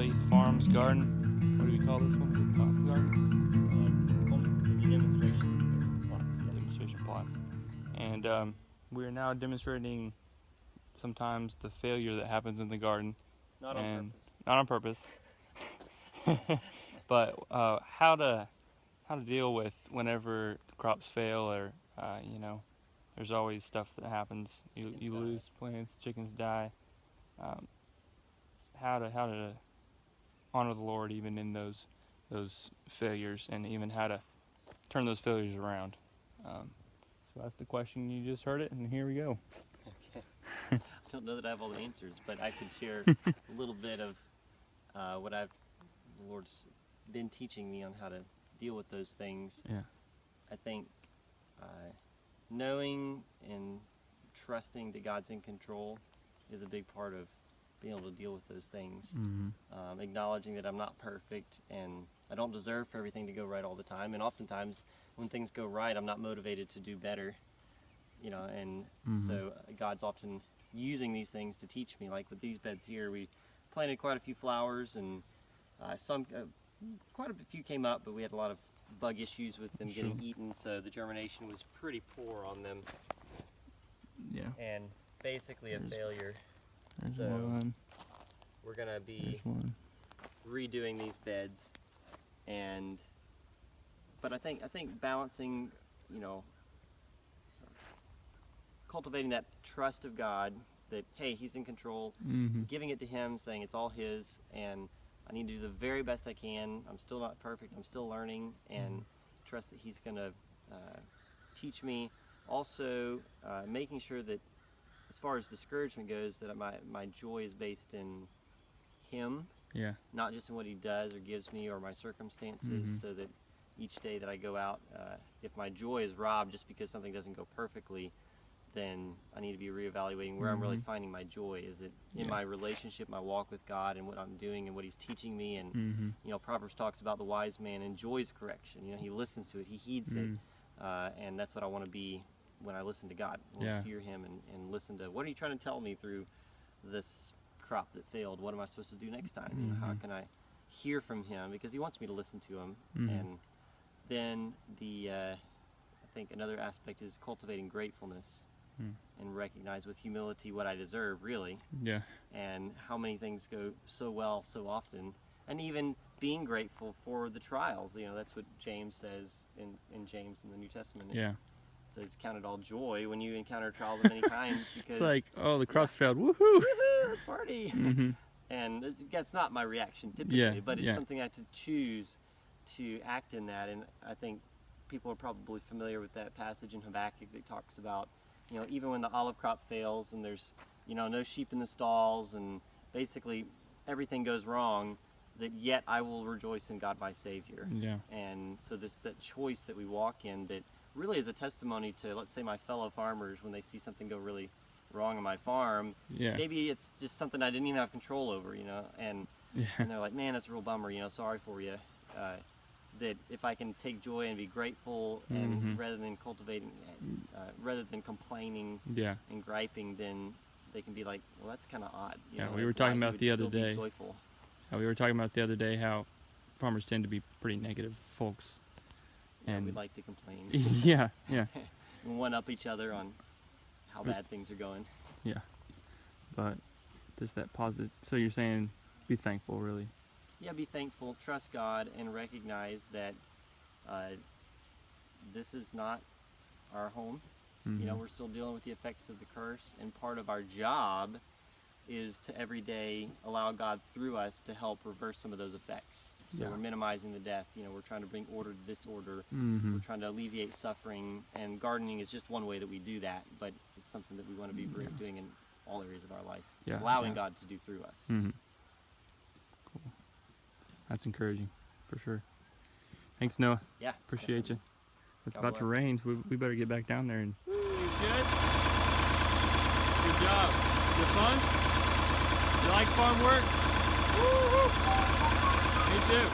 Valley Farms garden. What do we call this one? The coffee garden? The demonstration plots. Yeah. Demonstration plots. And we are now demonstrating sometimes the failure that happens in the garden. Not on purpose. Not on purpose. But how to deal with whenever the crops fail, or there's always stuff that happens. You lose plants, chickens die. How to honor the Lord even in those failures, and even how to turn those failures around. So that's the question. You just heard it, and here we go. Okay. I don't know that I have all the answers, but I could share a little bit of what the Lord's been teaching me on how to deal with those things. Yeah. I think knowing and trusting that God's in control is a big part of being able to deal with those things. Mm-hmm. Acknowledging that I'm not perfect and I don't deserve for everything to go right all the time. And oftentimes when things go right, I'm not motivated to do better. And so God's often using these things to teach me. Like with these beds here, we planted quite a few flowers, and quite a few came up, but we had a lot of bug issues with them getting eaten, so the germination was pretty poor on them. Yeah. And basically a failure. There's So one. we're gonna be There's one. redoing these beds, but I think balancing, cultivating that trust of God that, hey, He's in control, Mm-hmm. giving it to Him, saying it's all His, and I need to do the very best I can. I'm still not perfect. I'm still learning, and trust that He's going to teach me. Also, making sure that as far as discouragement goes, that my joy is based in Him, Yeah. not just in what He does or gives me or my circumstances, Mhm. so that each day that I go out, if my joy is robbed just because something doesn't go perfectly, then I need to be reevaluating where I'm really finding my joy. Is it in my relationship, my walk with God, and what I'm doing and what He's teaching me? And Proverbs talks about the wise man enjoys correction. He listens to it, he heeds it, and that's what I want to be when I listen to God. I want to fear Him and listen to, what are you trying to tell me through this crop that failed? What am I supposed to do next time? How can I hear from Him? Because He wants me to listen to Him. And then I think another aspect is cultivating gratefulness. And recognize with humility what I deserve, really. Yeah. And how many things go so well so often. And even being grateful for the trials. That's what James says in James in the New Testament. Yeah. It says, count it all joy when you encounter trials of many kinds. Because It's like, oh, the crops failed. Woohoo! woohoo, let's party! Mm-hmm. And that's not my reaction typically, but it's something I have to choose to act in that. And I think people are probably familiar with that passage in Habakkuk that talks about, even when the olive crop fails and there's, no sheep in the stalls and basically everything goes wrong, that yet I will rejoice in God my Savior. Yeah. And so that choice that we walk in that really is a testimony to, let's say, my fellow farmers when they see something go really wrong on my farm. Yeah. Maybe it's just something I didn't even have control over, and they're like, man, that's a real bummer, sorry for you. That if I can take joy and be grateful, and rather than cultivating, rather than complaining and griping, then they can be like, well, that's kind of odd. We were talking about the other day. Joyful. We were talking about the other day how farmers tend to be pretty negative folks. And we like to complain. yeah. And one up each other on how bad things are going. Yeah. But just that positive. So you're saying be thankful, really. Yeah, be thankful, trust God, and recognize that this is not our home. We're still dealing with the effects of the curse, and part of our job is to every day allow God through us to help reverse some of those effects. So we're minimizing the death. We're trying to bring order to disorder. We're trying to alleviate suffering, and gardening is just one way that we do that, but it's something that we want to be doing in all areas of our life, allowing God to do through us. Cool. That's encouraging, for sure. Thanks, Noah. Yeah. Appreciate you. It's God about to bless. rain, so we better get back down there. And Good? good job. You have fun? You like farm work? Woo-hoo. Me too.